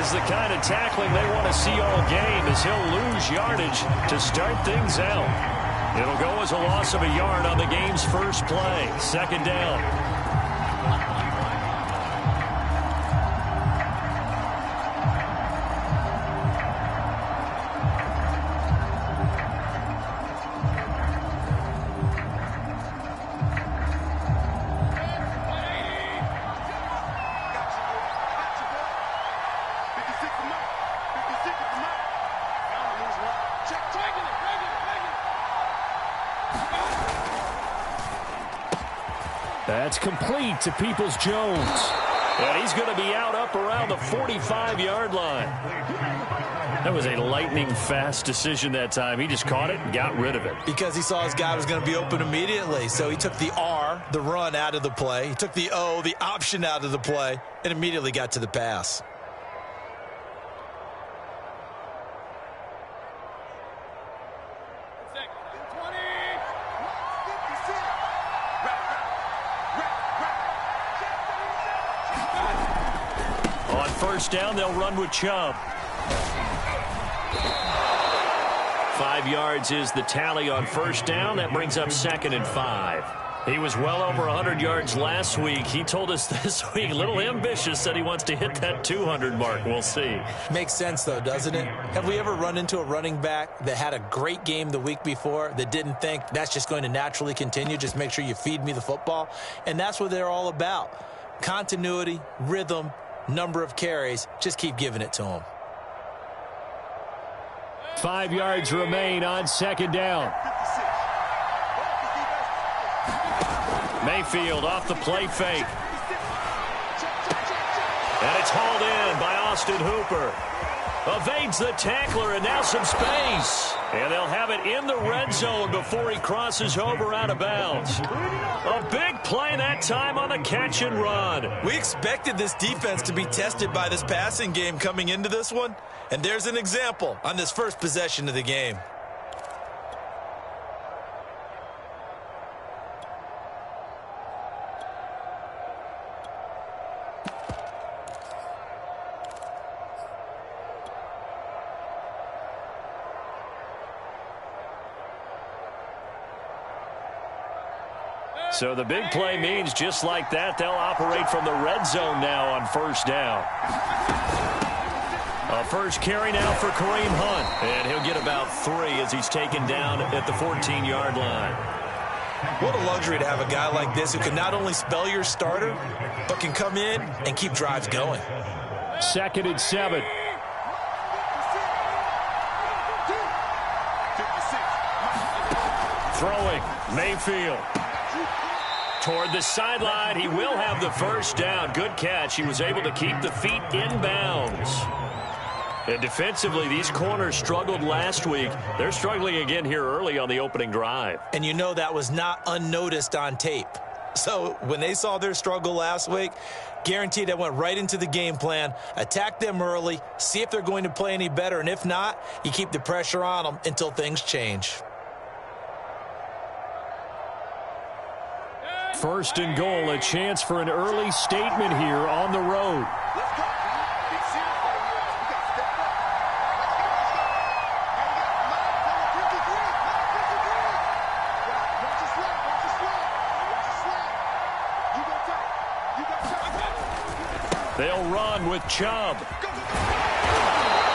is the kind of tackling they want to see all game, as he'll lose yardage to start things out. It'll go as a loss of a yard on the game's first play. Second down. That's complete to Peoples-Jones. And he's going to be out up around the 45-yard line. That was a lightning-fast decision that time. He just caught it and got rid of it. Because he saw his guy was going to be open immediately. So he took the R, the run, out of the play. He took the O, the option, out of the play, and immediately got to the pass. First down, they'll run with Chubb. 5 yards is the tally on first down. That brings up 2nd and 5. He was well over 100 yards last week. He told us this week, a little ambitious, said he wants to hit that 200 mark. We'll see. Makes sense, though, doesn't it? Have we ever run into a running back that had a great game the week before that didn't think that's just going to naturally continue? Just make sure you feed me the football. And that's what they're all about. Continuity, rhythm, number of carries. Just keep giving it to him. 5 yards remain on second down. Mayfield off the play fake. And it's hauled in by Austin Hooper. Evades the tackler, and now some space. And they'll have it in the red zone before he crosses over out of bounds. A big play that time on the catch and run. We expected this defense to be tested by this passing game coming into this one. And there's an example on this first possession of the game. So the big play means just like that, they'll operate from the red zone now on first down. A first carry now for Kareem Hunt. And he'll get about 3 as he's taken down at the 14-yard line. What a luxury to have a guy like this who can not only spell your starter, but can come in and keep drives going. 2nd and 7. Throwing, Mayfield. Toward the sideline, he will have the first down. Good catch. He was able to keep the feet in bounds. And defensively, these corners struggled last week. They're struggling again here early on the opening drive. And you know that was not unnoticed on tape. So when they saw their struggle last week, guaranteed that went right into the game plan. Attack them early, see if they're going to play any better. And if not, you keep the pressure on them until things change. First and goal, a chance for an early statement here on the road. They'll run with Chubb.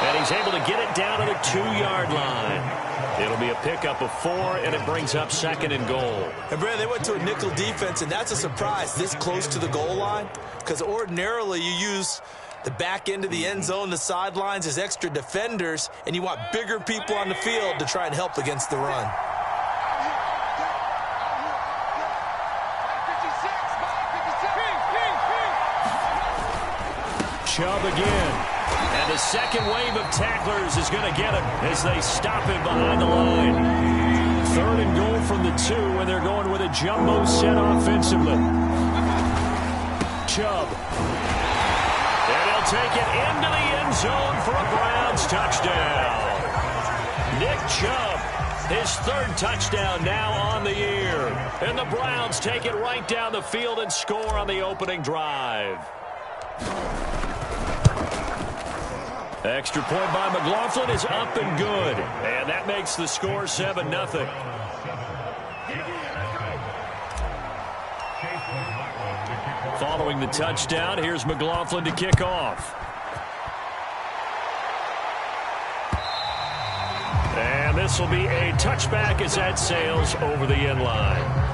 And he's able to get it down to the 2-yard line. It'll be a pickup of 4, and it brings up 2nd and goal. And, Brad, they went to a nickel defense, and that's a surprise this close to the goal line, because ordinarily you use the back end of the end zone, the sidelines as extra defenders, and you want bigger people on the field to try and help against the run. Chubb again. And the second wave of tacklers is going to get him as they stop him behind the line. 3rd and goal from the 2, and they're going with a jumbo set offensively. Chubb. And he'll take it into the end zone for a Browns touchdown. Nick Chubb, his 3rd touchdown now on the year. And the Browns take it right down the field and score on the opening drive. Extra point by McLaughlin is up and good. And that makes the score 7-0. Following the touchdown, here's McLaughlin to kick off. And this will be a touchback as that sails over the end line.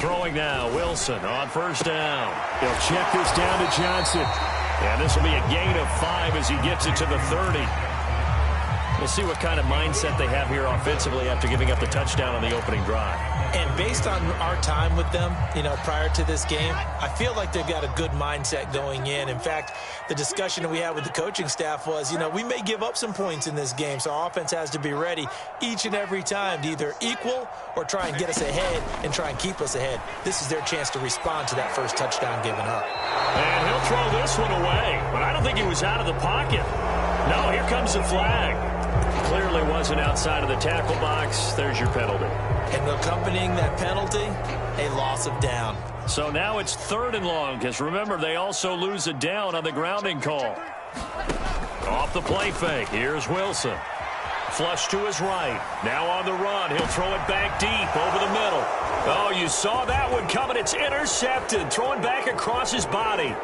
Throwing now, Wilson on first down. They'll check this down to Johnson. And this will be a gain of 5 as he gets it to the 30. We'll see what kind of mindset they have here offensively after giving up the touchdown on the opening drive. And based on our time with them, prior to this game, I feel like they've got a good mindset going in. In fact, the discussion that we had with the coaching staff was, we may give up some points in this game, so our offense has to be ready each and every time to either equal or try and get us ahead and try and keep us ahead. This is their chance to respond to that first touchdown given up. And he'll throw this one away, but I don't think he was out of the pocket. No, here comes the flag. Clearly wasn't outside of the tackle box. There's your penalty. And accompanying that penalty, a loss of down. So now it's 3rd and long, because remember, they also lose a down on the grounding call. Off the play fake, here's Wilson. Flush to his right. Now on the run, he'll throw it back deep over the middle. Oh, you saw that one coming. It's intercepted, throwing back across his body.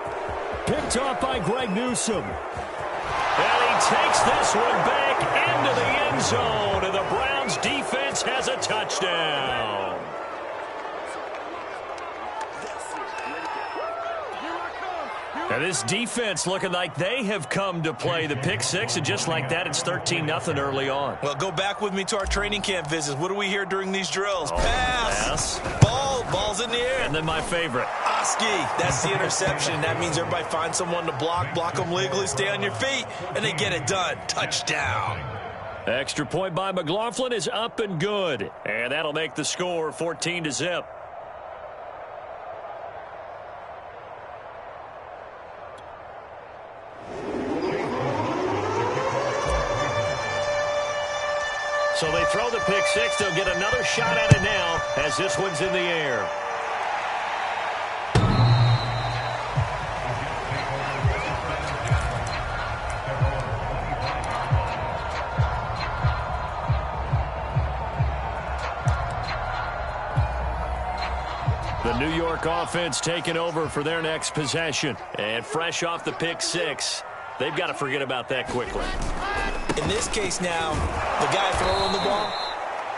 Picked off by Greg Newsome. And he takes this one back into the end zone, and the Browns defense has a touchdown. And this defense looking like they have come to play the pick six, and just like that, it's 13-0 early on. Well, go back with me to our training camp visits. What do we hear during these drills? Oh, pass. Ball's in the air. And then my favorite. Oski, that's the interception. That means everybody finds someone to block them legally, stay on your feet, and they get it done. Touchdown. Extra point by McLaughlin is up and good. And that'll make the score 14-0. So they throw the pick six. They'll get another shot at it now as this one's in the air. The New York offense taking over for their next possession. And fresh off the pick six, they've got to forget about that quickly. In this case now, the guy throwing the ball,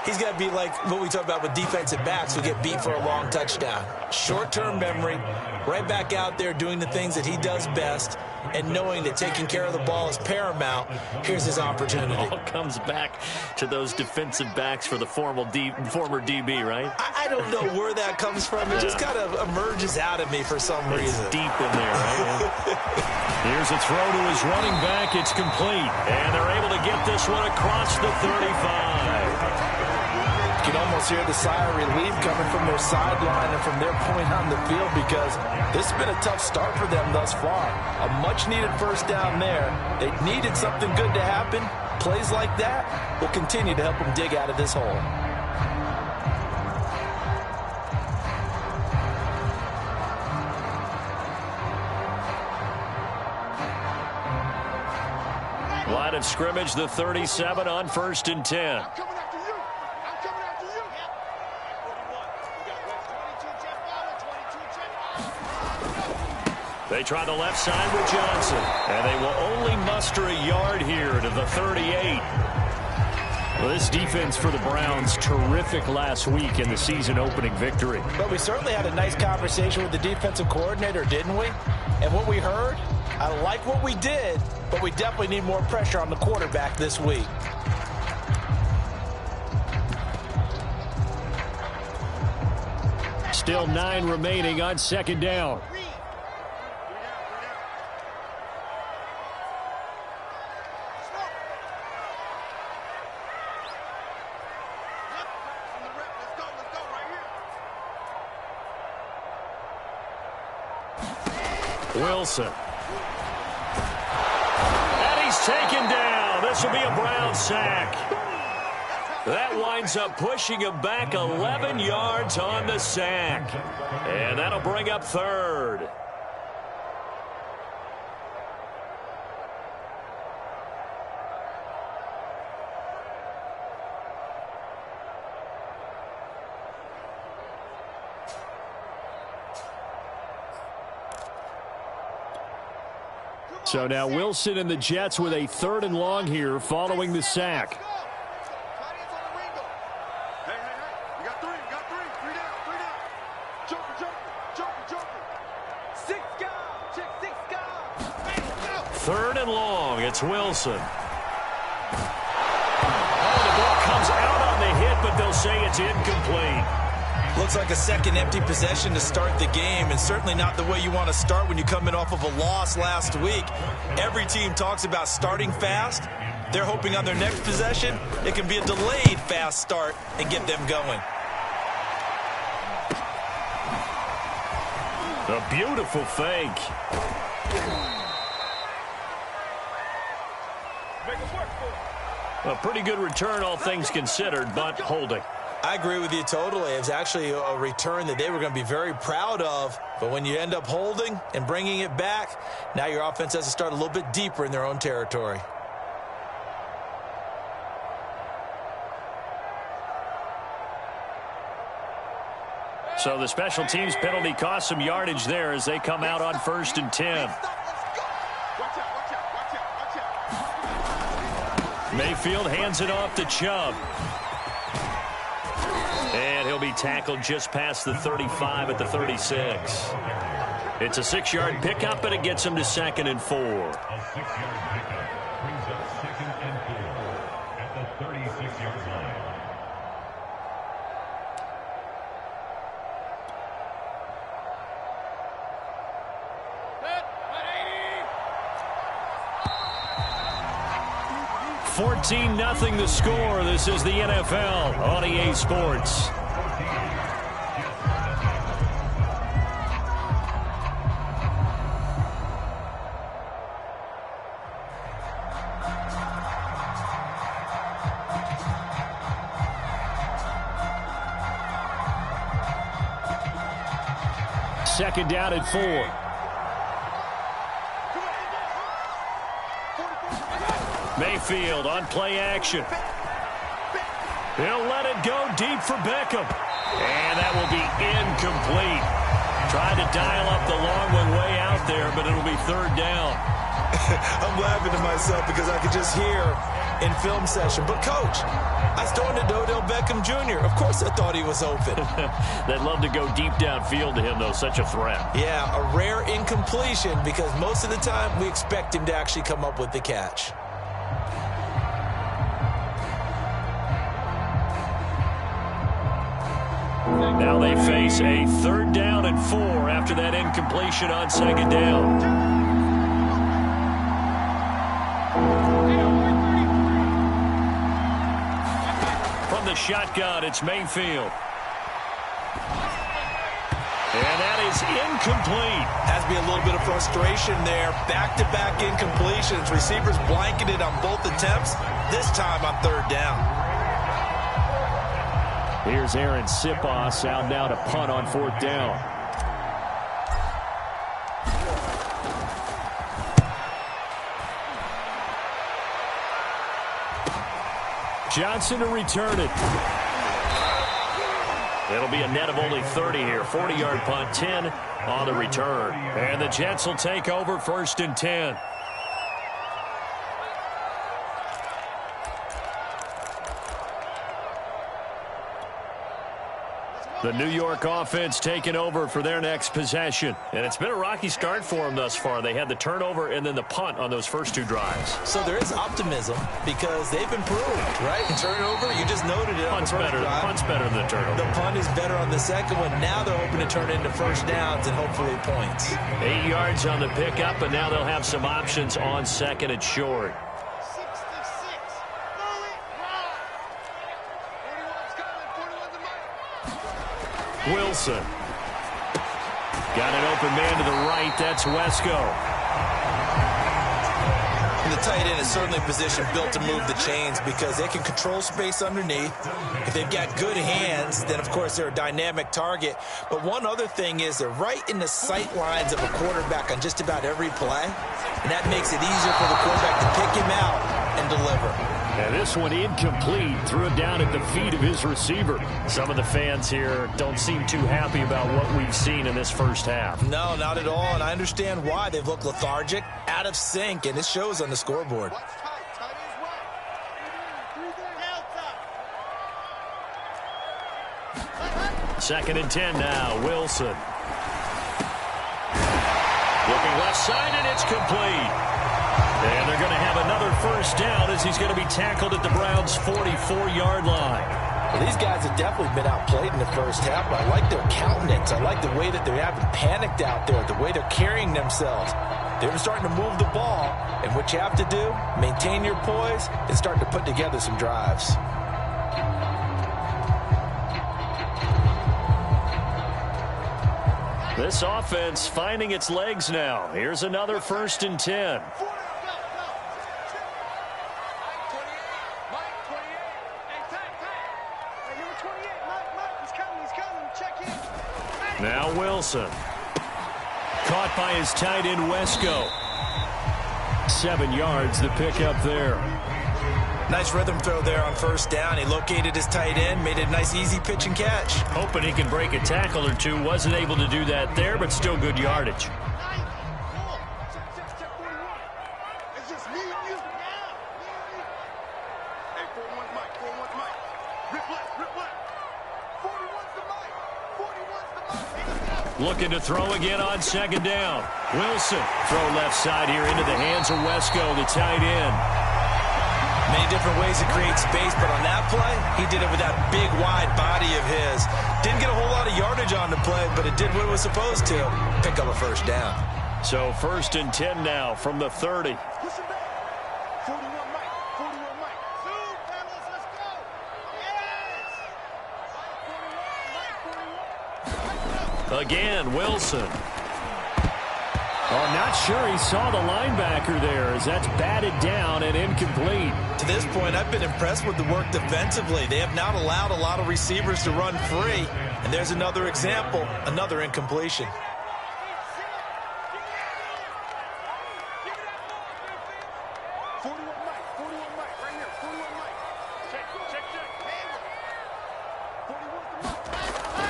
he's got to be like what we talk about with defensive backs who get beat for a long touchdown. Short-term memory, right back out there doing the things that he does best, and knowing that taking care of the ball is paramount. Here's his opportunity. It all comes back to those defensive backs for the former DB, right? I don't know where that comes from. It just kind of emerges out of me for some reason. It's deep in there, right? Here's a throw to his running back. It's complete. And they're able to get this one across the 35. You can almost hear the sigh of relief coming from their sideline and from their point on the field, because this has been a tough start for them thus far. A much-needed first down there. They needed something good to happen. Plays like that will continue to help them dig out of this hole. Line of scrimmage, the 37 on 1st and 10. They try the left side with Johnson, and they will only muster a yard here to the 38. Well, this defense for the Browns, terrific last week in the season-opening victory. But we certainly had a nice conversation with the defensive coordinator, didn't we? And what we heard, I like what we did, but we definitely need more pressure on the quarterback this week. Still 9 remaining on second down. Wilson. And he's taken down. This will be a Brown sack. That winds up pushing him back 11 yards on the sack. And that'll bring up third. So now Wilson and the Jets with a 3rd and long here following the sack. Third and long. It's Wilson. Oh, the ball comes out on the hit, but they'll say it's incomplete. Looks like a second empty possession to start the game, and certainly not the way you want to start when you're coming off of a loss last week. Every team talks about starting fast. They're hoping on their next possession it can be a delayed fast start and get them going. A beautiful fake. A pretty good return, all things considered, but holding. I agree with you totally. It was actually a return that they were going to be very proud of. But when you end up holding and bringing it back, now your offense has to start a little bit deeper in their own territory. So the special teams penalty cost some yardage there as they come out on 1st and 10. Mayfield hands it off to Chubb. And he'll be tackled just past the 35 at the 36. It's a 6-yard pickup, and it gets him to 2nd and 4. A 6-yard pickup brings us 2nd and 4 at the 36-yard line. $14-0 the score. This is the NFL on EA Sports. Second down and 4. Mayfield on play action. He'll let it go deep for Beckham. And that will be incomplete. Tried to dial up the long one way out there, but it'll be 3rd down. I'm laughing to myself because I could just hear in film session. But, Coach, I started Odell Beckham Jr. Of course I thought he was open. They'd love to go deep downfield to him, though. Such a threat. Yeah, a rare incompletion because most of the time we expect him to actually come up with the catch. Now they face a 3rd down and 4 after that incompletion on 2nd down. From the shotgun, it's Mayfield. And that is incomplete. Has to be a little bit of frustration there. Back-to-back incompletions. Receivers blanketed on both attempts, this time on 3rd down. Here's Aaron Sipos out now to punt on 4th down. Johnson to return it. It'll be a net of only 30 here. 40-yard punt, 10 on the return. And the Jets will take over 1st and 10. The New York offense taking over for their next possession. And it's been a rocky start for them thus far. They had the turnover and then the punt on those first 2 drives. So there is optimism because they've improved, right? Turnover, you just noted it. Punt's better than the turnover. The punt is better on the second one. Now they're hoping to turn it into first downs and hopefully points. 8 yards on the pickup, and now they'll have some options on second and short. Wilson. Got an open man to the right. That's Wesco. And the tight end is certainly a position built to move the chains because they can control space underneath. If they've got good hands, then, of course, they're a dynamic target. But one other thing is they're right in the sight lines of a quarterback on just about every play. And that makes it easier for the quarterback to pick him out and deliver. And this one incomplete. Threw it down at the feet of his receiver. Some of the fans here don't seem too happy about what we've seen in this first half. No, not at all, and I understand why. They've looked lethargic, out of sync, and it shows on the scoreboard. Second and 10 now. Wilson. Looking left side, and it's complete. And they're going to have another first down as he's going to be tackled at the Browns' 44-yard line. Well, these guys have definitely been outplayed in the first half, but I like their countenance. I like the way that they haven't panicked out there, the way they're carrying themselves. They're starting to move the ball, and what you have to do, maintain your poise and start to put together some drives. This offense finding its legs now. Here's another first and 10. Now Wilson. Caught by his tight end, Wesco. 7 yards, the pickup there. Nice rhythm throw there on first down. He located his tight end, made it a nice easy pitch and catch. Hoping he can break a tackle or two. Wasn't able to do that there, but still good yardage. Looking to throw again on second down. Wilson. Throw left side here into the hands of Wesco, the tight end. Many different ways to create space, but on that play, he did it with that big, wide body of his. Didn't get a whole lot of yardage on the play, but it did what it was supposed to. Pick up a first down. So first and 10 now from the 30. Again, Wilson. Oh, not sure he saw the linebacker there as that's batted down and incomplete. To this point, I've been impressed with the work defensively. They have not allowed a lot of receivers to run free. And there's another example, another incompletion.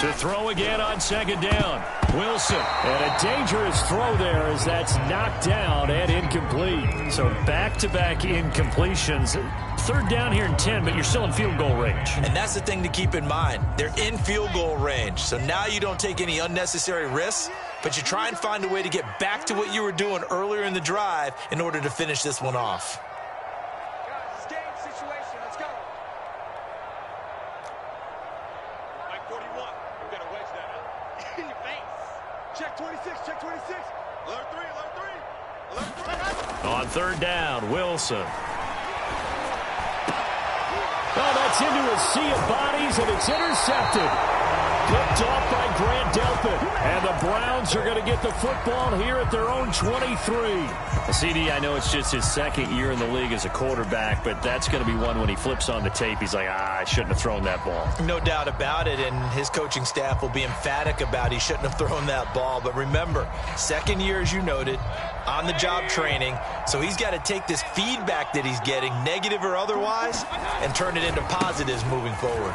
To throw again on second down. Wilson. And a dangerous throw there as that's knocked down and incomplete. So back-to-back incompletions. Third down here and 10, but you're still in field goal range. And that's the thing to keep in mind. They're in field goal range. So now you don't take any unnecessary risks, but you try and find a way to get back to what you were doing earlier in the drive in order to finish this one off. On third down, Wilson. Oh, that's into a sea of bodies, and it's intercepted. Picked off by Grant Delpit. And the Browns are going to get the football here at their own 23. CD, I know it's just his second year in the league as a quarterback, but that's going to be one when he flips on the tape. He's like, I shouldn't have thrown that ball. No doubt about it, and his coaching staff will be emphatic about he shouldn't have thrown that ball. But remember, second year, as you noted, on-the-job training, so he's got to take this feedback that he's getting, negative or otherwise, and turn it into positives moving forward.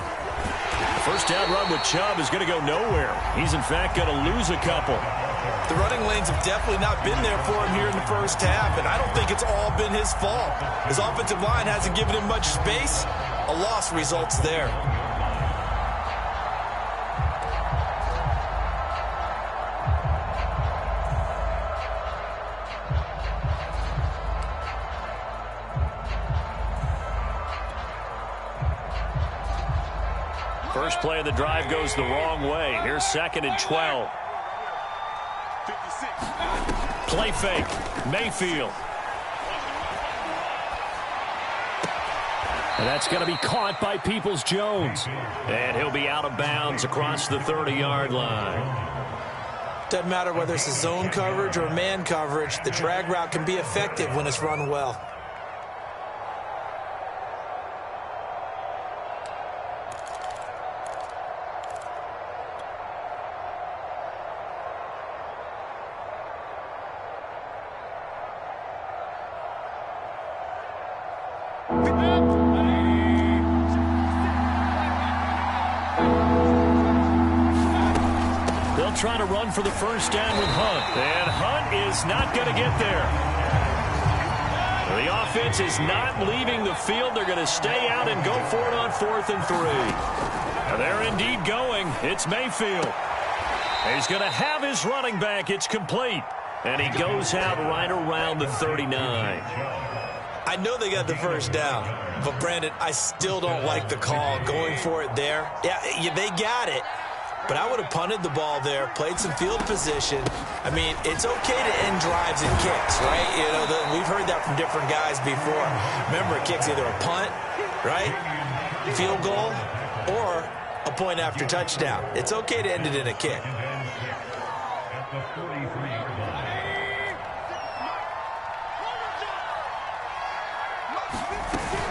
First down run with Chubb is going to go nowhere. He's, in fact, going to lose a couple. The running lanes have definitely not been there for him here in the first half, and I don't think it's all been his fault. His offensive line hasn't given him much space. A loss results there. First play of the drive goes the wrong way. Here's 2nd and 12. Play fake. Mayfield. And that's going to be caught by Peoples-Jones. And he'll be out of bounds across the 30-yard line. Doesn't matter whether it's a zone coverage or man coverage, the drag route can be effective when it's run well. Trying to run for the first down with Hunt. And Hunt is not going to get there. The offense is not leaving the field. They're going to stay out and go for it on 4th and 3. And they're indeed going. It's Mayfield. He's going to have his running back. It's complete. And he goes out right around the 39. I know they got the first down, but Brandon, I still don't like the call going for it there. Yeah, they got it. But I would have punted the ball there, played some field position. I mean, it's okay to end drives and kicks, right? You know, we've heard that from different guys before. Remember, a kick's either a punt, right, field goal, or a point after touchdown. It's okay to end it in a kick.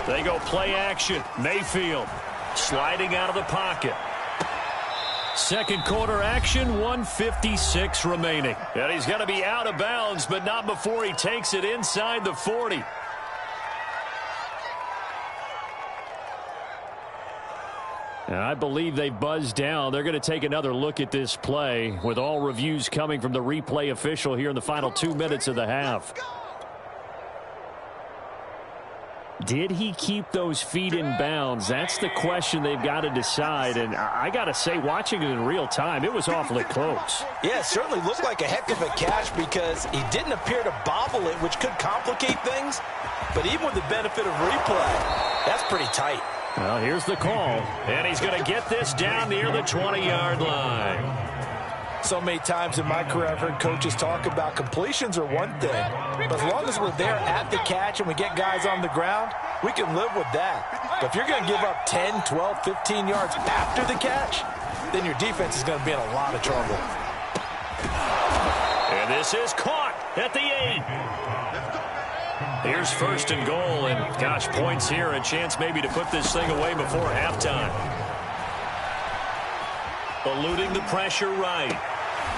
They go play action. Mayfield sliding out of the pocket. Second quarter action, 1:56 remaining. And he's going to be out of bounds, but not before he takes it inside the 40. And I believe they've buzzed down. They're going to take another look at this play with all reviews coming from the replay official here in the final 2 minutes of the half. Did he keep those feet in bounds? That's the question they've got to decide. And I got to say, watching it in real time, it was awfully close. Yeah, it certainly looked like a heck of a catch because he didn't appear to bobble it, which could complicate things. But even with the benefit of replay, that's pretty tight. Well, here's the call. And he's going to get this down near the 20-yard line. So many times in my career, I've heard coaches talk about completions are one thing, but as long as we're there at the catch and we get guys on the ground, we can live with that. But if you're going to give up 10, 12, 15 yards after the catch, then your defense is going to be in a lot of trouble. And this is caught at the 8. Here's 1st and goal, and gosh, points here, a chance maybe to put this thing away before halftime. Eluding the pressure right.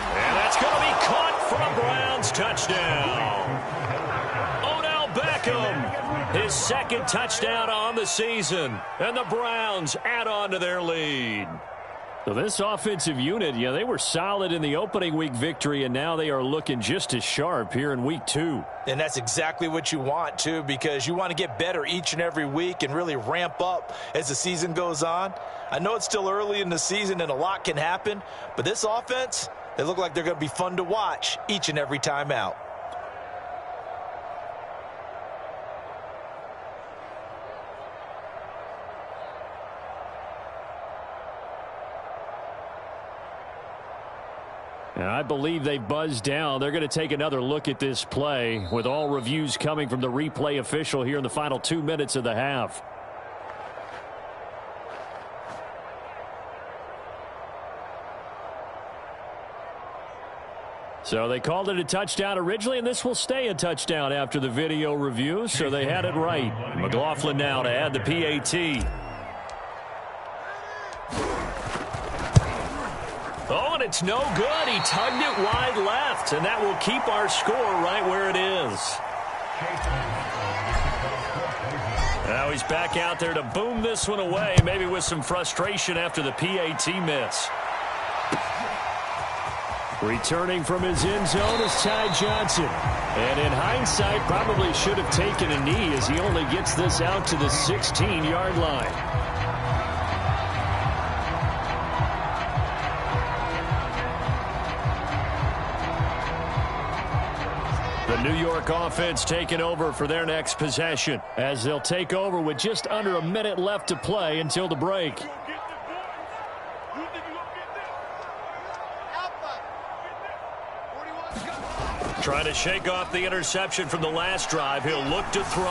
And that's going to be caught for a Browns touchdown. Odell Beckham, his 2nd touchdown on the season. And the Browns add on to their lead. So this offensive unit, they were solid in the opening week victory, and now they are looking just as sharp here in week 2. And that's exactly what you want, too, because you want to get better each and every week and really ramp up as the season goes on. I know it's still early in the season and a lot can happen, but this offense, they look like they're going to be fun to watch each and every time out. And I believe they buzzed down. They're going to take another look at this play with all reviews coming from the replay official here in the final 2 minutes of the half. So they called it a touchdown originally, and this will stay a touchdown after the video review, so they had it right. McLaughlin now to add the PAT. Oh, and it's no good. He tugged it wide left, and that will keep our score right where it is. Now he's back out there to boom this one away, maybe with some frustration after the PAT miss. Returning from his end zone is Ty Johnson. And in hindsight, probably should have taken a knee as he only gets this out to the 16-yard line. The New York offense taking over for their next possession as they'll take over with just under a minute left to play until the break. Trying to shake off the interception from the last drive. He'll look to throw.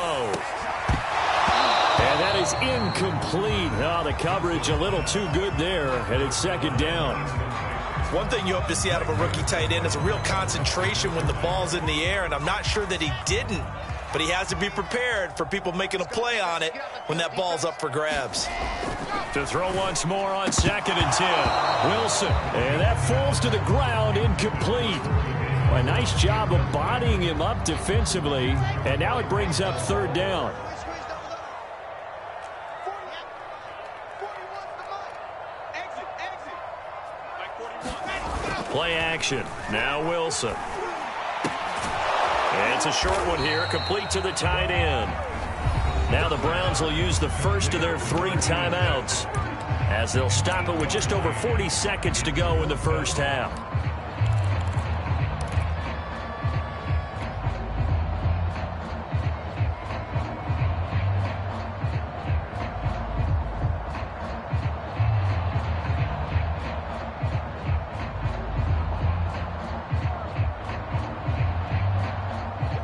And that is incomplete. Oh, the coverage a little too good there, and it's second down. One thing you hope to see out of a rookie tight end is a real concentration when the ball's in the air, and I'm not sure that he didn't, but he has to be prepared for people making a play on it when that ball's up for grabs. To throw once more on 2nd and 10. Wilson. And that falls to the ground, incomplete. A nice job of bodying him up defensively, and now it brings up 3rd down. Play action. Now Wilson. And it's a short one here, complete to the tight end. Now the Browns will use the first of their 3 timeouts as they'll stop it with just over 40 seconds to go in the first half.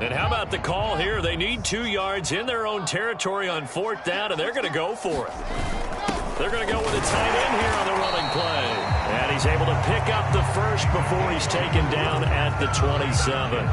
And how about the call here? They need 2 yards in their own territory on 4th down, and they're going to go for it. They're going to go with a tight end here on the running play. And he's able to pick up the first before he's taken down at the 27.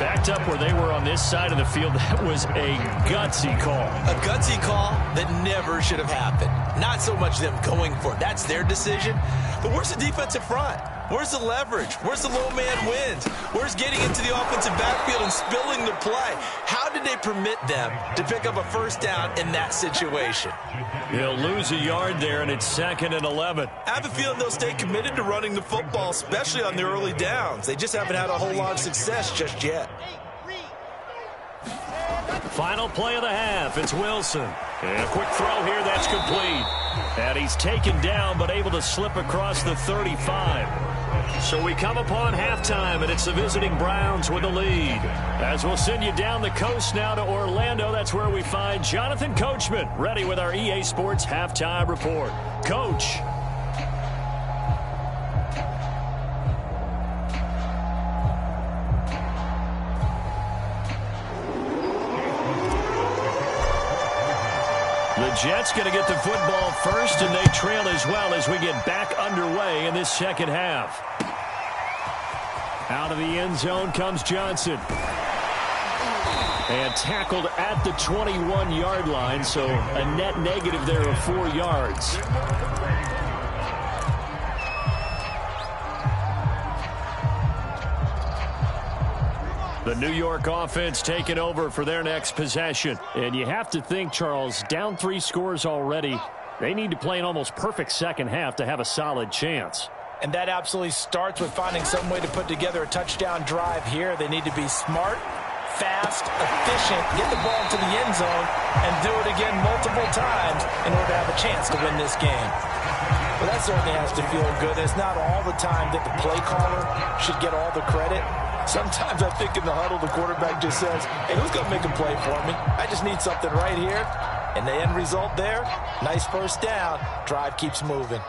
Backed up where they were on this side of the field, that was a gutsy call. A gutsy call that never should have happened. Not so much them going for it. That's their decision. But where's the defensive front? Where's the leverage? Where's the low man wins? Where's getting into the offensive backfield and spilling the play? How did they permit them to pick up a first down in that situation? He'll lose a yard there, and it's 2nd and 11. I have a feeling they'll stay committed to running the football, especially on the early downs. They just haven't had a whole lot of success just yet. Final play of the half. It's Wilson. And a quick throw here. That's complete. And he's taken down, but able to slip across the 35. So we come upon halftime, and it's the visiting Browns with the lead. As we'll send you down the coast now to Orlando, that's where we find Jonathan Coachman, ready with our EA Sports Halftime Report. Coach. The Jets going to get the football first, and they trail as well as we get back underway in this second half. Out of the end zone comes Johnson. And tackled at the 21-yard line, so a net negative there of 4 yards. The New York offense taking over for their next possession. And you have to think, Charles, down 3 scores already. They need to play an almost perfect second half to have a solid chance. And that absolutely starts with finding some way to put together a touchdown drive here. They need to be smart, fast, efficient, get the ball into the end zone, and do it again multiple times in order to have a chance to win this game. Well, that certainly has to feel good. It's not all the time that the play caller should get all the credit. Sometimes I think in the huddle, the quarterback just says, hey, who's going to make a play for me? I just need something right here. And the end result there, nice first down. Drive keeps moving.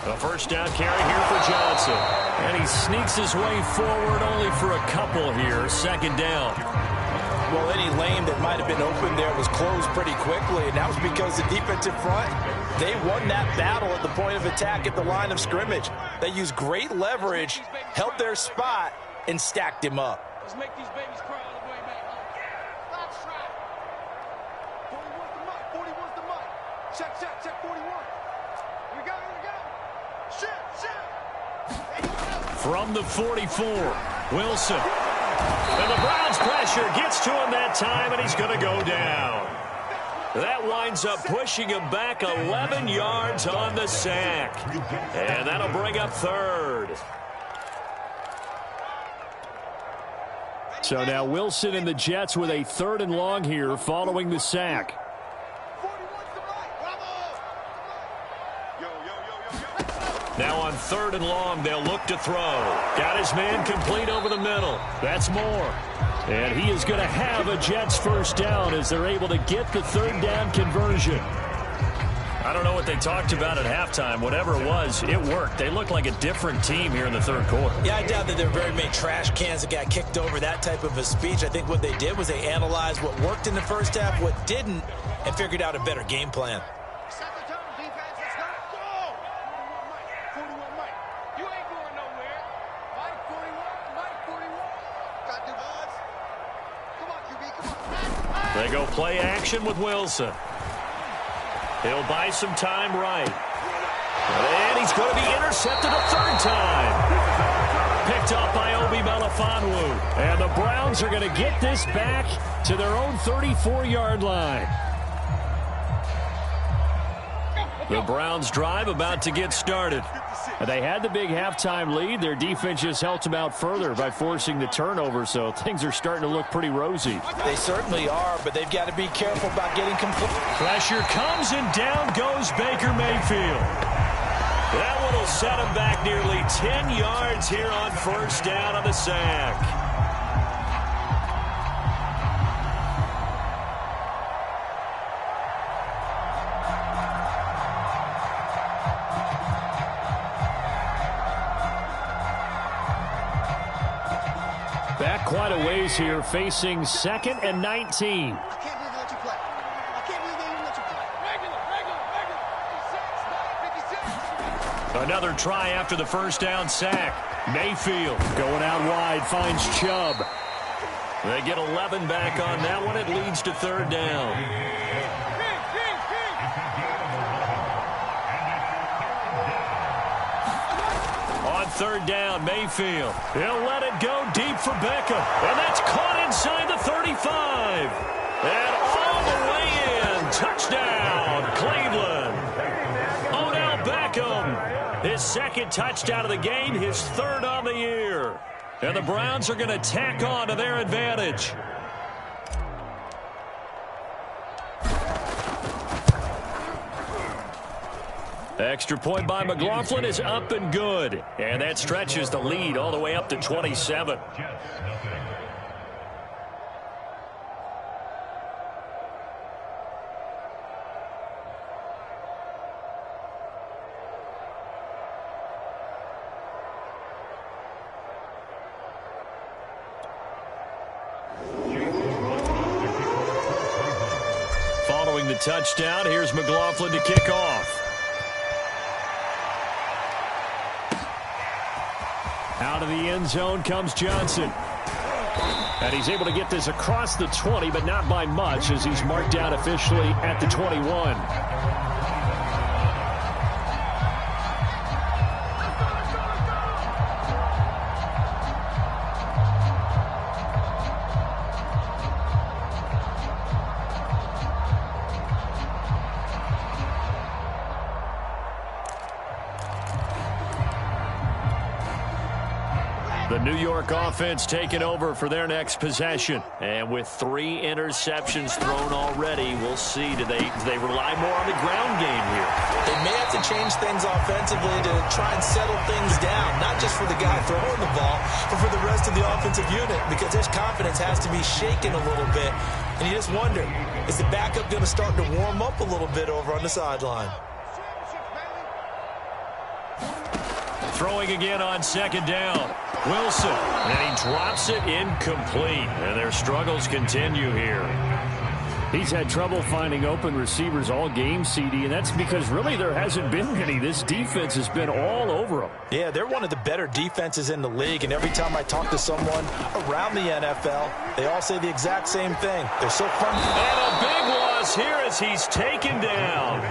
A first down carry here for Johnson. And he sneaks his way forward only for a couple here. Second down. Well, any lane that might have been open there was closed pretty quickly, and that was because the defensive front, they won that battle at the point of attack at the line of scrimmage. They used great leverage, held their spot, and stacked him up. Let's make these babies cry all the way, man. That's right. 41's the mic. 41's the mic. Check 41. Here we go. From the 44, Wilson. And the Browns pressure gets to him that time, and he's going to go down. That winds up pushing him back 11 yards on the sack. And that'll bring up 3rd. So now Wilson and the Jets with a 3rd and long here following the sack. Now on 3rd and long, they'll look to throw. Got his man complete over the middle. That's more. And he is going to have a Jets first down as they're able to get the 3rd down conversion. I don't know what they talked about at halftime. Whatever it was, it worked. They looked like a different team here in the third quarter. Yeah, I doubt that there were very many trash cans that got kicked over, that type of a speech. I think what they did was they analyzed what worked in the first half, what didn't, and figured out a better game plan. Set the tone, defense. Let's go. Go. 41 Mike. You ain't going nowhere. Mike 41. Mike 41. Got the odds. Come on, QB. Come on. They go play action with Wilson. He'll buy some time right. And he's going to be intercepted a third time. Picked up by Obi Melifonwu. And the Browns are going to get this back to their own 34-yard line. The Browns drive about to get started. They had the big halftime lead. Their defense just helped them out further by forcing the turnover, so things are starting to look pretty rosy. They certainly are, but they've got to be careful about getting complete. Pressure comes, and down goes Baker Mayfield. That one will set him back nearly 10 yards here on first down on the sack. Back quite a ways here, facing 2nd and 19. I can't believe they let you play. I can't believe they even let you play. Regular. 56. Another try after the first down sack. Mayfield Going out wide, finds Chubb. They get 11 back on that one. It leads to third down. On third down, Mayfield. He'll let it go deep for Beckham. And that's caught inside the 35. And all the way in. Touchdown, Cleveland. Odell Beckham. His second touchdown of the game, his third on the year. And the Browns are going to tack on to their advantage. Extra point by McLaughlin is up and good. And that stretches the lead all the way up to 27. Following the touchdown, here's McLaughlin to kick off. Out of the end zone comes Johnson. And he's able to get this across the 20, but not by much, as he's marked down officially at the 21. The New York offense taking over for their next possession. And with 3 interceptions thrown already, we'll see. Do they rely more on the ground game here? They may have to change things offensively to try and settle things down, not just for the guy throwing the ball, but for the rest of the offensive unit, because his confidence has to be shaken a little bit. And you just wonder, is the backup going to start to warm up a little bit over on the sideline? Throwing again on second down. Wilson, and he drops it incomplete. And their struggles continue here. He's had trouble finding open receivers all game, CD, and that's because really there hasn't been any. This defense has been all over them. Yeah, they're one of the better defenses in the league, and every time I talk to someone around the NFL, they all say the exact same thing. They're so fun. And a big loss here as he's taken down.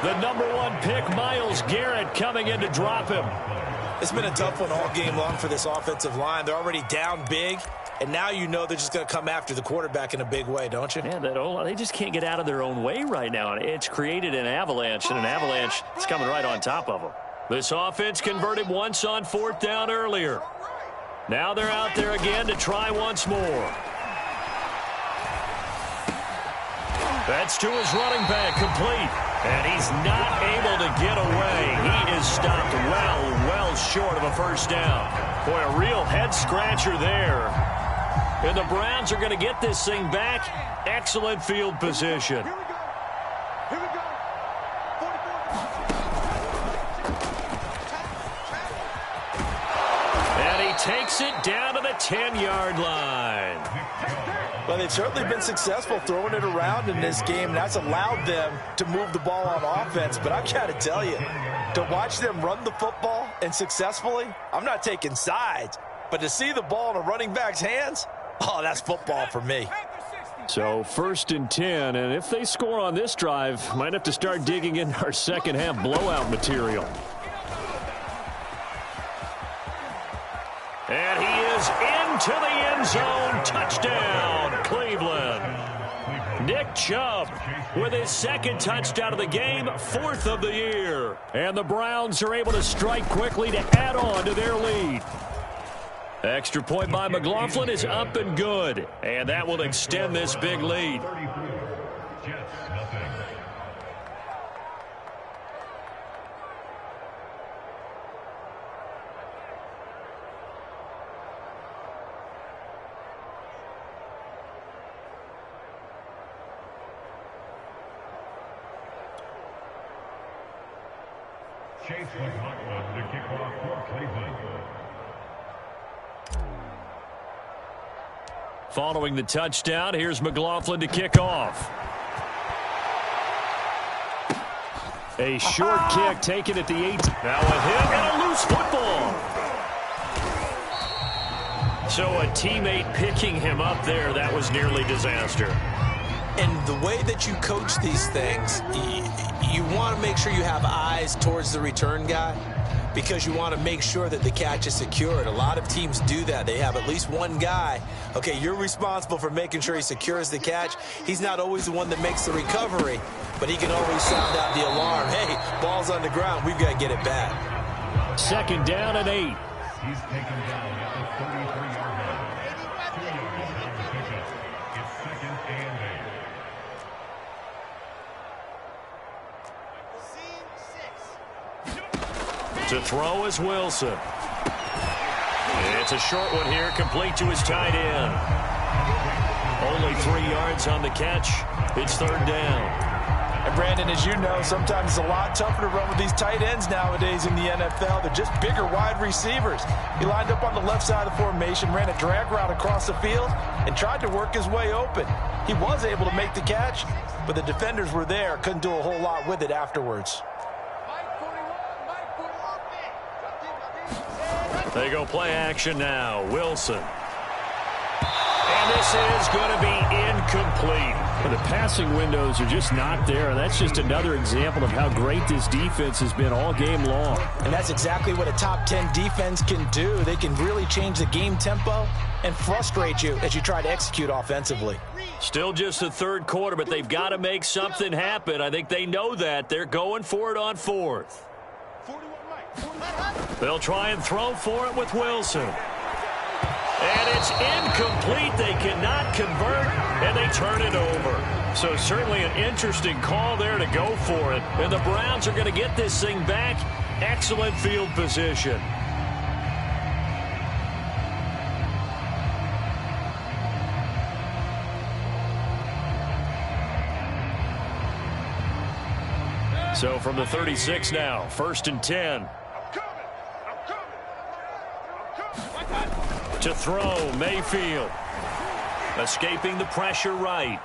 The #1 pick, Myles Garrett, coming in to drop him. It's been a tough one all game long for this offensive line. They're already down big, and now you know they're just going to come after the quarterback in a big way, don't you? Yeah, they just can't get out of their own way right now. It's created an avalanche, and an avalanche is coming right on top of them. This offense converted once on 4th down earlier. Now they're out there again to try once more. That's to his running back, complete. And he's not able to get away. He is stopped well short of a first down. Boy, a real head-scratcher there. And the Browns are going to get this thing back. Excellent field position. Here we go. Here we go. takes it down to the 10-yard line. Well, they've certainly been successful throwing it around in this game, and that's allowed them to move the ball on offense. But I've got to tell you, to watch them run the football and successfully, I'm not taking sides, but to see the ball in a running back's hands, oh, that's football for me. So 1st and 10, and if they score on this drive, might have to start digging in our second half blowout material. And he is into the end zone. Touchdown, Cleveland. Nick Chubb with his 2nd touchdown of the game, 4th of the year. And the Browns are able to strike quickly to add on to their lead. Extra point by McLaughlin is up and good. And that will extend this big lead. Chase McLaughlin to kick off for Cleveland. Following the touchdown, here's McLaughlin to kick off. A short kick taken at the 8. Now a hit and a loose football. So a teammate picking him up there, that was nearly disaster. And the way that you coach these things, you want to make sure you have eyes towards the return guy because you want to make sure that the catch is secured. A lot of teams do that. They have at least one guy. Okay, you're responsible for making sure he secures the catch. He's not always the one that makes the recovery, but he can always sound out the alarm. Hey, ball's on the ground. We've got to get it back. 2nd down and 8. He's taken down at the 33-yard line. 2 yards on the pickup. It's 2nd and 8. To throw is Wilson. It's a short one here, complete to his tight end. Only 3 yards on the catch. It's 3rd down. And Brandon, as you know, sometimes it's a lot tougher to run with these tight ends nowadays in the NFL. They're just bigger wide receivers. He lined up on the left side of the formation, ran a drag route across the field, and tried to work his way open. He was able to make the catch, but the defenders were there, couldn't do a whole lot with it afterwards. They go play action now. Wilson. And this is going to be incomplete. The passing windows are just not there. That's just another example of how great this defense has been all game long. And that's exactly what a top 10 defense can do. They can really change the game tempo and frustrate you as you try to execute offensively. Still just the 3rd quarter, but they've got to make something happen. I think they know that. They're going for it on 4th. They'll try and throw for it with Wilson. And it's incomplete. They cannot convert, and they turn it over. So certainly an interesting call there to go for it. And the Browns are going to get this thing back. Excellent field position. So from the 36 now, 1st and 10. To throw, Mayfield. Escaping the pressure right.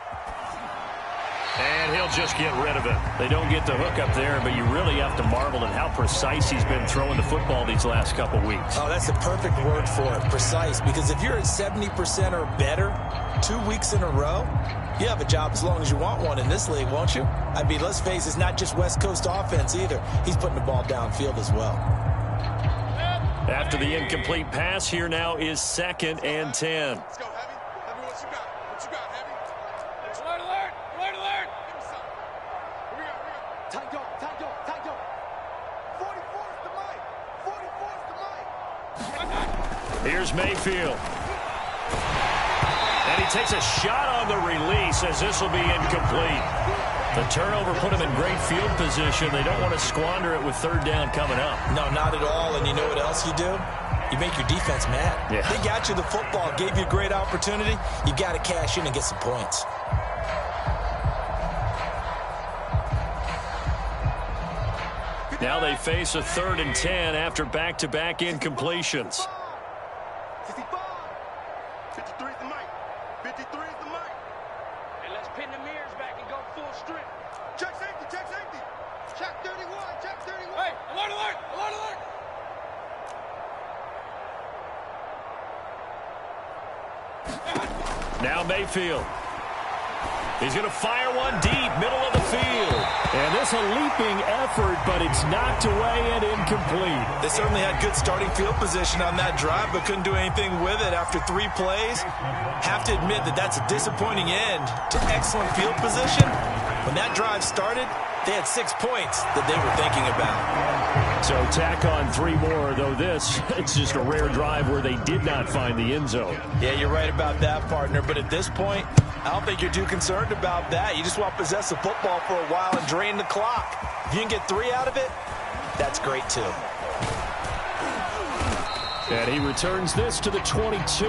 And he'll just get rid of it. They don't get the hook up there, but you really have to marvel at how precise he's been throwing the football these last couple weeks. Oh, that's the perfect word for it, precise. Because if you're at 70% or better 2 weeks in a row, you have a job as long as you want one in this league, won't you? I mean, let's face it, it's not just West Coast offense either. He's putting the ball downfield as well. After the incomplete pass, here now is 2nd and 10. Let's go, Heavy. Heavy, what you got? What you got, Heavy? Alert, alert! Alert, alert! Give me something. Here we go, here we go. Tight go, tight go, tight go. 44's the mic. 44's the mic. Here's Mayfield. And he takes a shot on the release as this will be incomplete. The turnover put him in great field position. They don't want to squander it with 3rd down coming up. No, not at all. And you know what else you do? You make your defense mad. Yeah. They got you the football, gave you a great opportunity. You got to cash in and get some points. Now they face a 3rd and 10 after back-to-back incompletions. Check safety, check safety. Check 31, check 31. Hey, alert, alert, alert, alert. Now Mayfield. He's going to fire one deep, middle of the field. And this a leaping effort, but it's knocked away and incomplete. They certainly had good starting field position on that drive, but couldn't do anything with it after 3 plays. Have to admit that that's a disappointing end to excellent field position. When that drive started, they had 6 points that they were thinking about. So tack on 3 more, though this, it's just a rare drive where they did not find the end zone. Yeah, you're right about that, partner. But at this point, I don't think you're too concerned about that. You just want to possess the football for a while and drain the clock. If you can get 3 out of it, that's great too. And he returns this to the 22.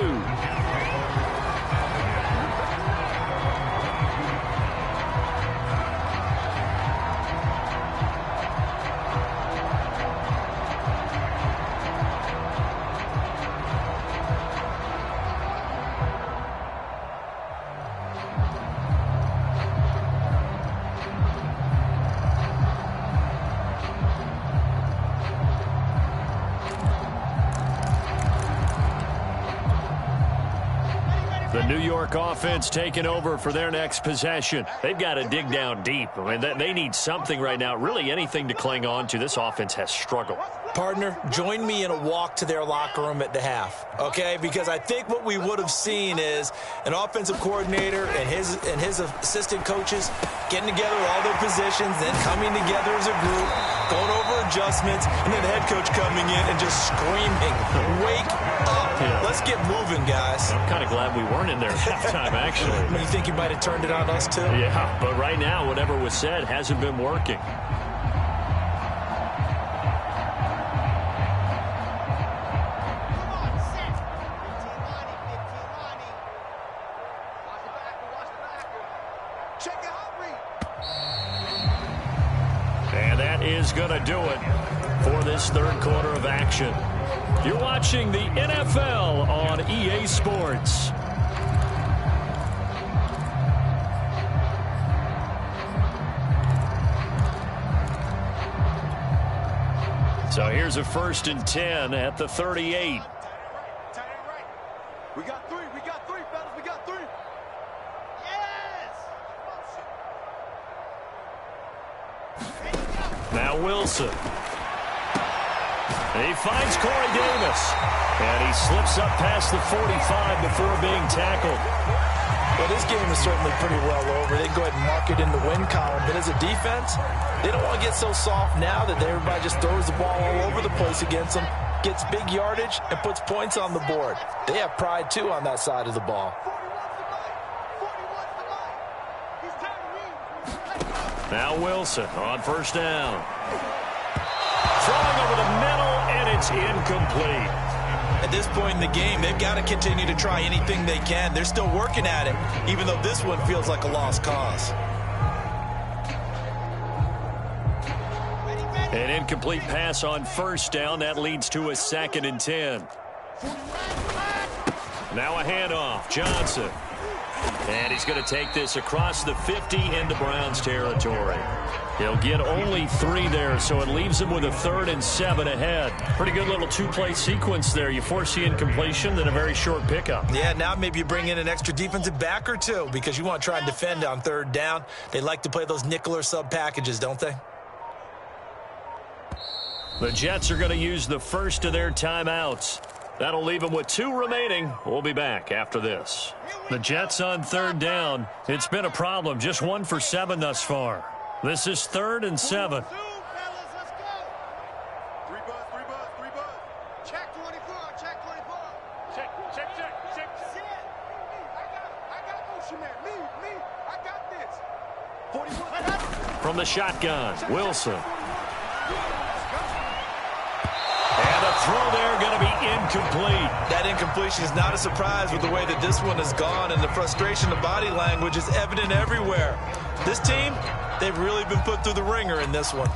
The New York offense taking over for their next possession. They've got to dig down deep. I mean, they need something right now, really anything to cling on to. This offense has struggled. Partner, join me in a walk to their locker room at the half, okay? Because I think what we would have seen is an offensive coordinator and his assistant coaches getting together with all their positions, then coming together as a group, going over adjustments, and then the head coach coming in and just screaming, "Wake up. Let's get moving, guys." I'm kind of glad we weren't in there at halftime, actually. You think you might have turned it on us, too? Yeah, but right now, whatever was said hasn't been working. And that is going to do it for this third quarter of action. You're watching the NFL on EA Sports. So here's a 1st and 10 at the 38. We got 3, fellas, we got 3. Yes! Now Wilson. And he finds Corey Davis. And he slips up past the 45 before being tackled. Well, this game is certainly pretty well over. They go ahead and mark it in the win column. But as a defense, they don't want to get so soft now that everybody just throws the ball all over the place against them, gets big yardage, and puts points on the board. They have pride, too, on that side of the ball. Now Wilson on 1st down. Throwing over the middle, and it's incomplete. At this point in the game, they've got to continue to try anything they can. They're still working at it, even though this one feels like a lost cause. An incomplete pass on 1st down. That leads to a 2nd and 10. Now a handoff. Johnson. And he's going to take this across the 50 into Browns territory. He'll get only 3 there, so it leaves him with a 3rd and 7 ahead. Pretty good little 2-play sequence there. You force the incompletion, then a very short pickup. Yeah, now maybe you bring in an extra defensive back or 2 because you want to try and defend on 3rd down. They like to play those nickel or sub packages, don't they? The Jets are going to use the first of their timeouts. That'll leave them with 2 remaining. We'll be back after this. The Jets on 3rd down. It's been a problem. Just 1 for 7 thus far. This is 3rd and 7. Let's go. 3 buzz. Check 24, check 24. Check. I got motion man. Me, I got this. 41. From the shotgun, Wilson. And a throw there going to be incomplete. That incompletion is not a surprise with the way that this one has gone, and the frustration of body language is evident everywhere. This team, they've really been put through the ringer in this one.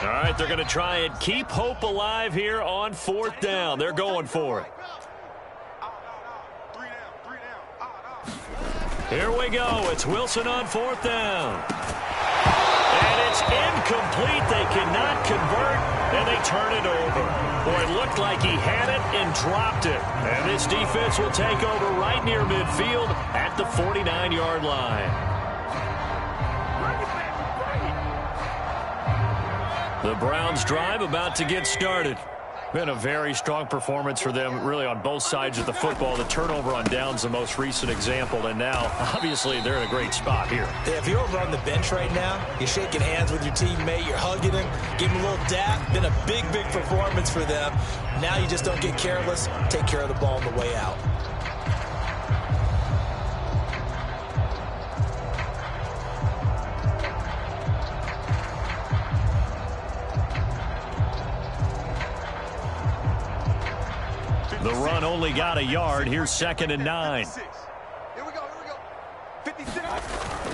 All right, But they're going to try and keep hope alive here on 4th down. They're going for it. Here we go. It's Wilson on 4th down. And it's incomplete. They cannot convert, and they turn it over. Boy, it looked like he had it and dropped it. And this defense will take over right near midfield at the 49-yard line. The Browns drive about to get started. Been a very strong performance for them, really, on both sides of the football. The turnover on downs, the most recent example, and now, obviously, they're in a great spot here. Yeah, if you're over on the bench right now, you're shaking hands with your teammate, you're hugging him, give him a little dap. Been a big, big performance for them. Now you just don't get careless. Take care of the ball on the way out. The run only got a yard. Here's 2nd and 9. Here we go. 56.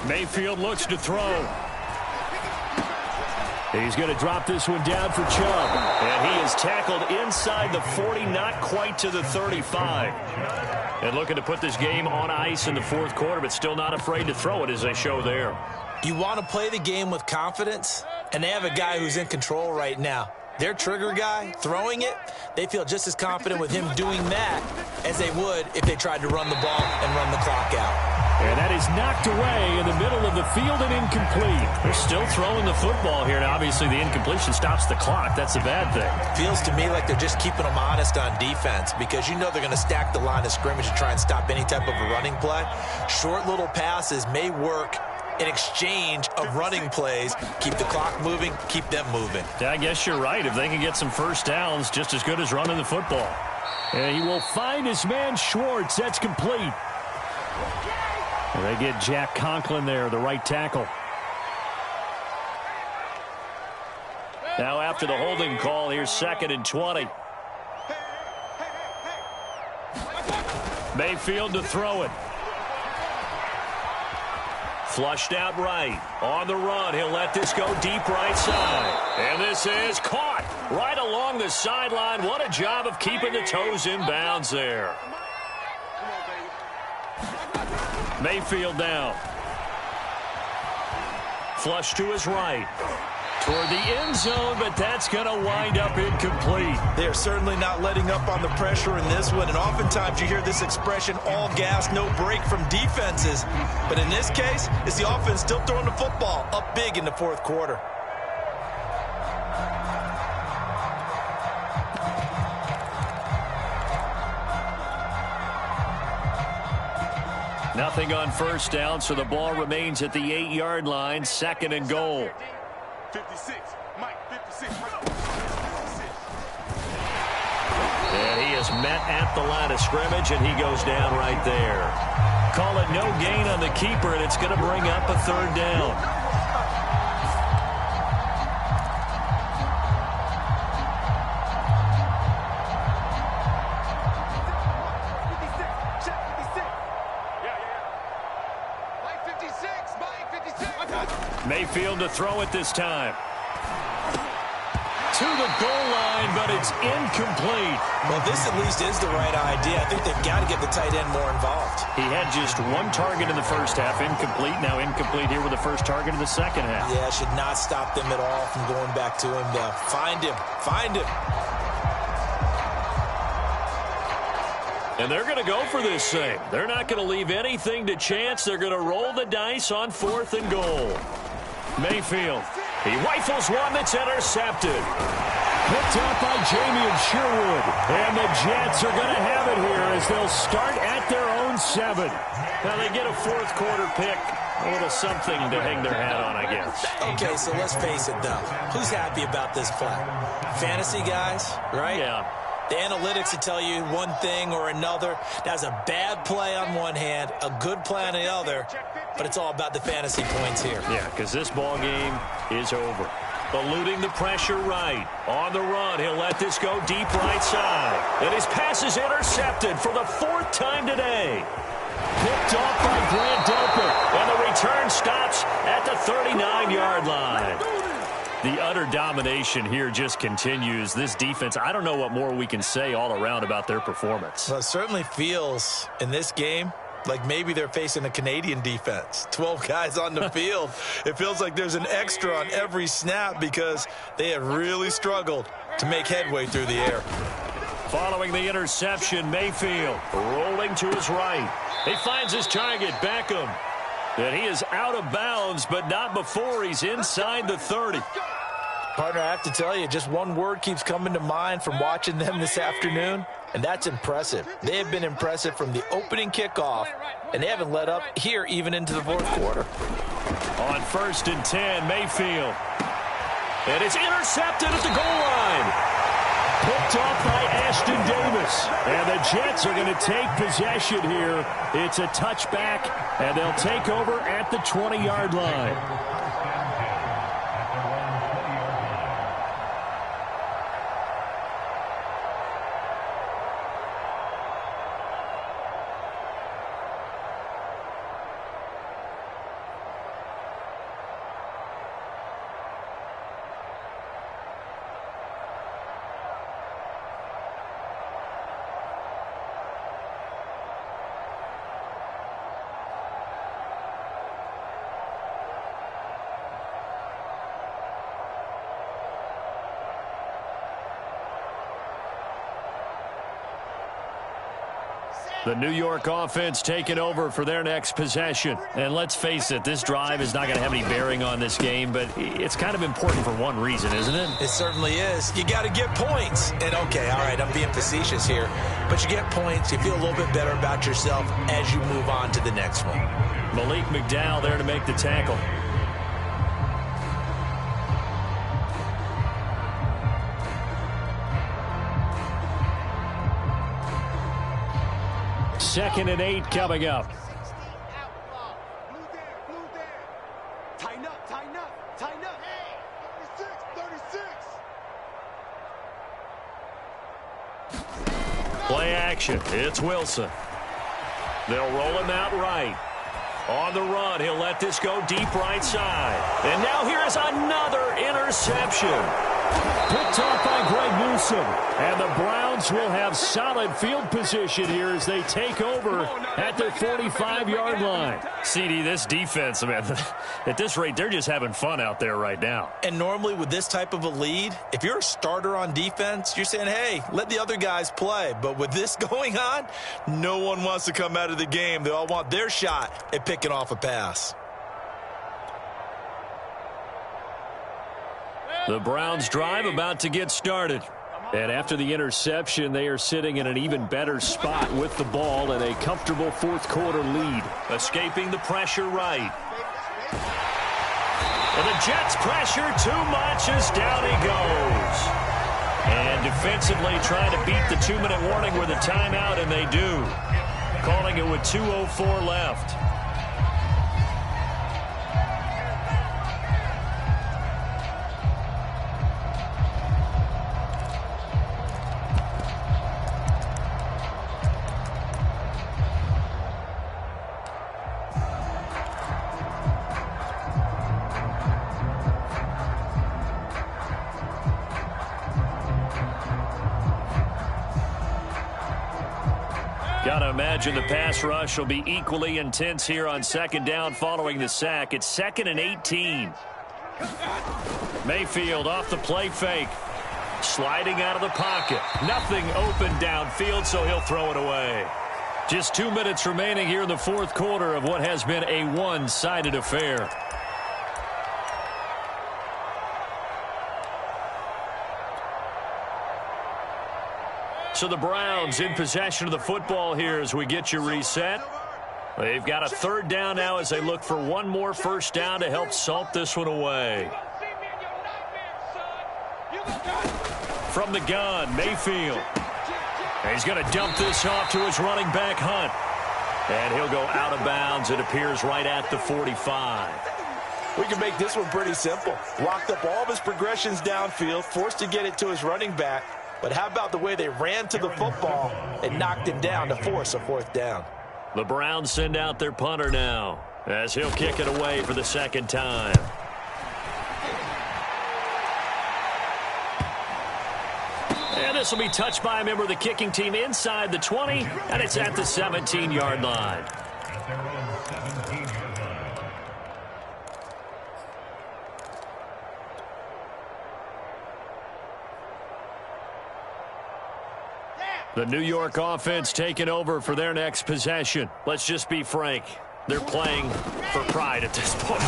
Mayfield looks to throw. He's going to drop this one down for Chubb. And he is tackled inside the 40, not quite to the 35. And looking to put this game on ice in the 4th quarter, but still not afraid to throw it as they show there. You want to play the game with confidence, and they have a guy who's in control right now. Their trigger guy, throwing it, they feel just as confident with him doing that as they would if they tried to run the ball and run the clock out. And that is knocked away in the middle of the field and incomplete. They're still throwing the football here. Now, obviously, the incompletion stops the clock. That's a bad thing. Feels to me like they're just keeping them honest on defense because you know they're going to stack the line of scrimmage and try and stop any type of a running play. Short little passes may work in exchange of running plays. Keep the clock moving, keep them moving. Yeah, I guess you're right. If they can get some first downs, just as good as running the football. And he will find his man Schwartz. That's complete. And they get Jack Conklin there, the right tackle. Now after the holding call, here's 2nd and 20. Mayfield to throw it. Flushed out right. On the run, he'll let this go deep right side. And this is caught right along the sideline. What a job of keeping the toes in bounds there. Mayfield down. Flush to his right. Toward the end zone, but that's going to wind up incomplete. They're certainly not letting up on the pressure in this one, and oftentimes you hear this expression, all gas, no break from defenses. But in this case, it's the offense still throwing the football up big in the 4th quarter. Nothing on first down, so the ball remains at the 8-yard line, 2nd and goal. 56. Mike, 56. And he is met at the line of scrimmage, and he goes down right there. Call it no gain on the keeper, and it's going to bring up a 3rd down. Mayfield to throw it this time. To the goal line, but it's incomplete. Well, this at least is the right idea. I think they've got to get the tight end more involved. He had just one target in the first half, incomplete. Now incomplete here with the first target in the second half. Yeah, should not stop them at all from going back to him, though. Find him. Find him. And they're going to go for this thing. They're not going to leave anything to chance. They're going to roll the dice on 4th and goal. Mayfield. He rifles one that's intercepted. Picked up by Jamie Sherwood. And the Jets are going to have it here as they'll start at their own 7. Now they get a 4th quarter pick. A little something to hang their hat on, I guess. Okay, so let's face it, though. Who's happy about this play? Fantasy guys, right? Yeah. The analytics will tell you one thing or another. That's a bad play on one hand, a good play on the other, but it's all about the fantasy points here. Yeah, because this ball game is over. Eluding the pressure right. On the run, he'll let this go deep right side. And his pass is intercepted for the 4th time today. Picked off by Grant Delpit. And the return stops at the 39-yard line. The utter domination here just continues. This defense, I don't know what more we can say all around about their performance. Well, it certainly feels in this game like maybe they're facing a Canadian defense. 12 guys on the field. It feels like there's an extra on every snap because they have really struggled to make headway through the air. Following the interception, Mayfield rolling to his right. He finds his target, Beckham. And he is out of bounds, but not before he's inside the 30. Partner, I have to tell you, just one word keeps coming to mind from watching them this afternoon, and that's impressive. They have been impressive from the opening kickoff, and they haven't let up here even into the fourth quarter. On 1st and 10, Mayfield. And it's intercepted at the goal line. Picked off by Ashton Davis. And the Jets are going to take possession here. It's a touchback, and they'll take over at the 20-yard line. The New York offense taking over for their next possession. And let's face it, this drive is not going to have any bearing on this game, but it's kind of important for one reason, isn't it? It certainly is. You got to get points. And, okay, all right, I'm being facetious here. But you get points, you feel a little bit better about yourself as you move on to the next one. Malik McDowell there to make the tackle. Second and 8 coming up. Tighten up, tighten up, tighten up. 36. Play action. It's Wilson. They'll roll him out right. On the run, he'll let this go deep right side. And now here is another interception. Picked off by Greg Newsome. And the Browns will have solid field position here as they take over at their 45-yard line. CD, this defense, man, at this rate, they're just having fun out there right now. And normally with this type of a lead, if you're a starter on defense, you're saying, hey, let the other guys play. But with this going on, no one wants to come out of the game. They all want their shot at picking off a pass. The Browns drive about to get started. And after the interception, they are sitting in an even better spot with the ball and a comfortable fourth quarter lead. Escaping the pressure right. And the Jets pressure too much as down he goes. And defensively trying to beat the 2-minute warning with a timeout, and they do. Calling it with 2:04 left. Gotta imagine the pass rush will be equally intense here on second down following the sack. It's 2nd and 18. Mayfield off the play fake. Sliding out of the pocket. Nothing open downfield, so he'll throw it away. Just 2 minutes remaining here in the fourth quarter of what has been a one-sided affair. So the Browns in possession of the football here as we get you reset. They've got a third down now as they look for one more first down to help salt this one away. From the gun, Mayfield. And he's going to dump this off to his running back, Hunt. And he'll go out of bounds. It appears right at the 45. We can make this one pretty simple. Locked up all of his progressions downfield, forced to get it to his running back. But how about the way they ran to the football and knocked him down to force a fourth down? The Browns send out their punter now as he'll kick it away for the second time. This will be touched by a member of the kicking team inside the 20, and it's at the 17-yard line. At their own 17-yard line. The New York offense taking over for their next possession. Let's just be frank. They're playing for pride at this point.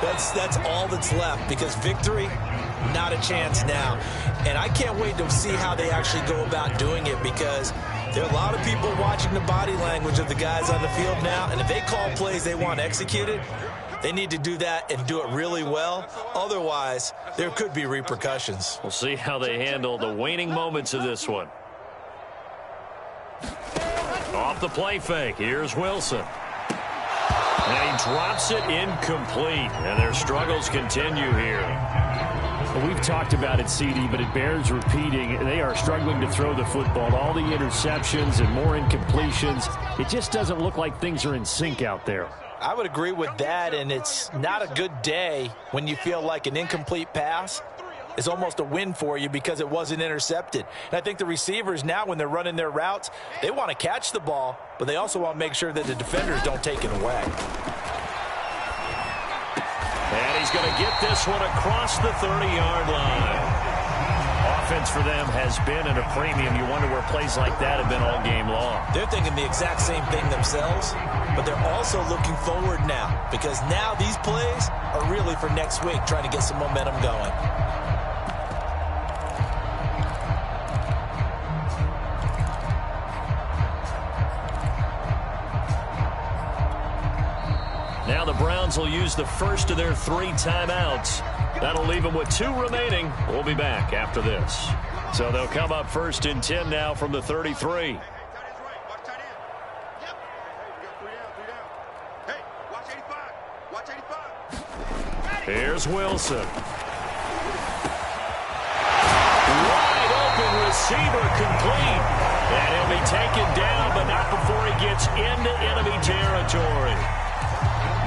That's all that's left, because victory, not a chance now. And I can't wait to see how they actually go about doing it, because there are a lot of people watching the body language of the guys on the field now, and if they call plays they want executed, they need to do that and do it really well. Otherwise, there could be repercussions. We'll see how they handle the waning moments of this one. Off the play fake, here's Wilson. And he drops it incomplete, and their struggles continue here. Well, we've talked about it, CD, but it bears repeating. They are struggling to throw the football. All the interceptions and more incompletions. It just doesn't look like things are in sync out there. I would agree with that, and it's not a good day when you feel like an incomplete pass is almost a win for you because it wasn't intercepted. And I think the receivers now, when they're running their routes, they want to catch the ball, but they also want to make sure that the defenders don't take it away. And he's going to get this one across the 30-yard line. Offense for them has been at a premium. You wonder where plays like that have been all game long. They're thinking the exact same thing themselves, but they're also looking forward now, because now these plays are really for next week, trying to get some momentum going. Now the Browns will use the first of their 3 timeouts. That'll leave them with 2 remaining. We'll be back after this. So they'll come up first and 10 now from the 33. Here's Wilson. Wide open receiver complete. And he'll be taken down, but not before he gets into enemy territory.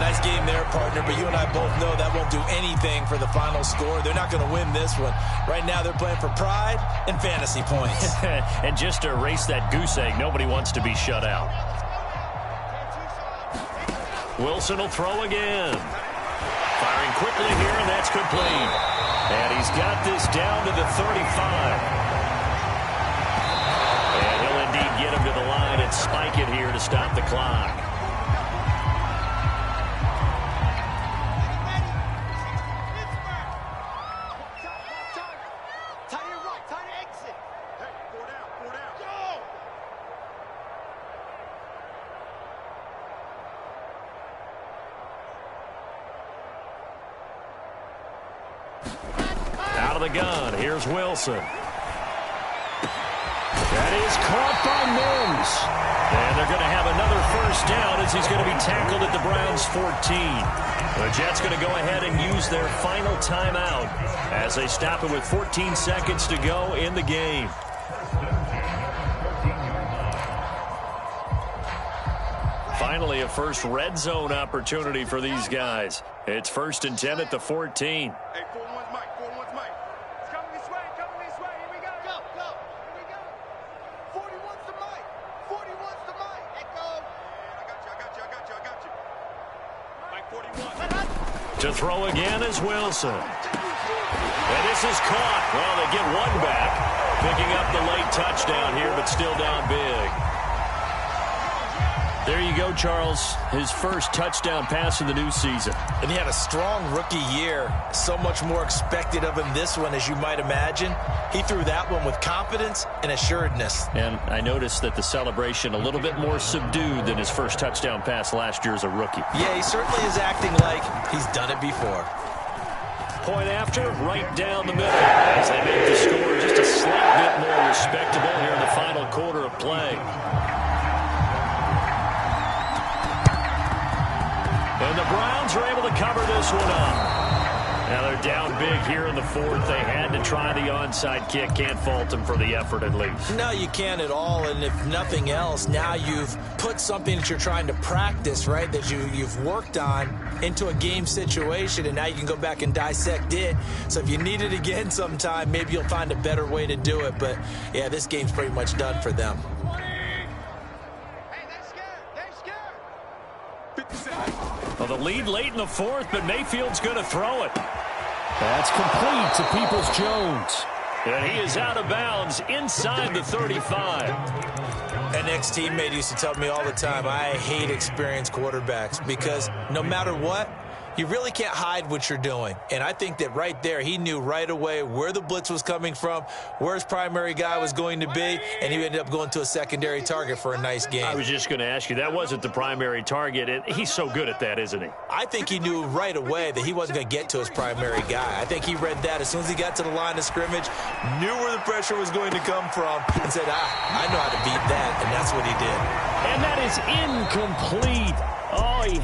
Nice game there, partner, but you and I both know that won't do anything for the final score. They're not going to win this one. Right now they're playing for pride and fantasy points. And just to erase that goose egg, nobody wants to be shut out. Wilson will throw again. Firing quickly here, and that's complete. And he's got this down to the 35. And he'll indeed get him to the line and spike it here to stop the clock. Out of the gun, here's Wilson. That is caught by Mims. And they're going to have another first down as he's going to be tackled at the Browns' 14. The Jets going to go ahead and use their final timeout as they stop it with 14 seconds to go in the game. Finally, a first red zone opportunity for these guys. It's 1st and 10 at the 14. Hey, 4-1's Mike. 4-1's Mike. It's coming this way. Coming this way. Here we go. Go. Go. Here we go. 41's to Mike. 41's to Mike. Echo. I got you. Mike 41. To throw again is Wilson. And this is caught. Well, they get one back. Picking up the late touchdown here, but still down big. There you go, Charles. His first touchdown pass of the new season. And he had a strong rookie year. So much more expected of him this one, as you might imagine. He threw that one with confidence and assuredness. And I noticed that the celebration a little bit more subdued than his first touchdown pass last year as a rookie. Yeah, he certainly is acting like he's done it before. Point after, right down the middle. As they make the score just a slight bit more respectable here in the final quarter of play. And the Browns are able to cover this one up. Now they're down big here in the fourth. They had to try the onside kick. Can't fault them for the effort at least. No, you can't at all. And if nothing else, now you've put something that you're trying to practice, right, that you've worked on into a game situation, and now you can go back and dissect it. So if you need it again sometime, maybe you'll find a better way to do it. But, yeah, this game's pretty much done for them. Hey, they're scared. They're scared. Well, the lead late in the fourth, but Mayfield's going to throw it. That's complete to Peoples-Jones. And he is out of bounds inside the 35. An ex-teammate used to tell me all the time, I hate experienced quarterbacks because no matter what, you really can't hide what you're doing. And I think that right there, he knew right away where the blitz was coming from, where his primary guy was going to be, and he ended up going to a secondary target for a nice game. I was just going to ask you, that wasn't the primary target. He's so good at that, isn't he? I think he knew right away that he wasn't going to get to his primary guy. I think he read that as soon as he got to the line of scrimmage, knew where the pressure was going to come from, and said, I know how to beat that, and that's what he did. And that is incomplete. Oh, he